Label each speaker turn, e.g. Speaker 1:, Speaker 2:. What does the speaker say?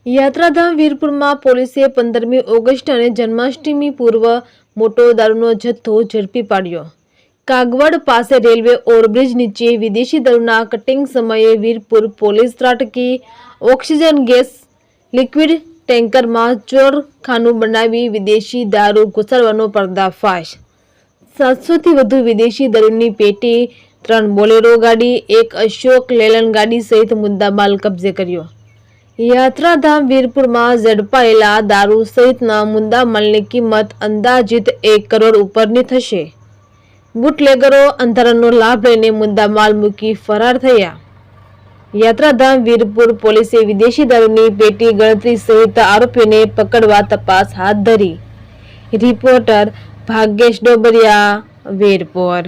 Speaker 1: યાત્રાધામ વીરપુરમાં પોલીસે 15મી ઓગસ્ટ અને જન્માષ્ટમી પૂર્વ મોટો દારૂનો જથ્થો ઝડપી પાડ્યો। કાગવડ પાસે રેલવે ઓવરબ્રિજ નીચે વિદેશી દારૂના કટિંગ સમયે વીરપુર પોલીસ ત્રાટકી। ઓક્સિજન ગેસ લિક્વિડ ટેન્કરમાં ચોરખાનું બનાવી વિદેશી દારૂ ઘુસાડવાનો પર્દાફાશ। 700થી વધુ વિદેશી દારૂની પેટી, 3 બોલેરો ગાડી, 1 અશોક લેલન ગાડી સહિત મુદ્દામાલ કબજે કર્યો। યાત્રાધામ વીરપુરમાં ઝડપાયેલા દારૂ સહિતના મુદ્દામાલની કિંમત અંદાજિત 1 કરોડ ઉપરની થશે। બુટલેગરો અંધારાનો લાભ લઈને મુદ્દામાલ મૂકી ફરાર થયા। યાત્રાધામ વીરપુર પોલીસે વિદેશી દારૂની પેટી ગણતરી સહિત આરોપીઓને પકડવા તપાસ હાથ ધરી। રિપોર્ટર ભાગ્યેશ ડોબરિયા, વીરપુર।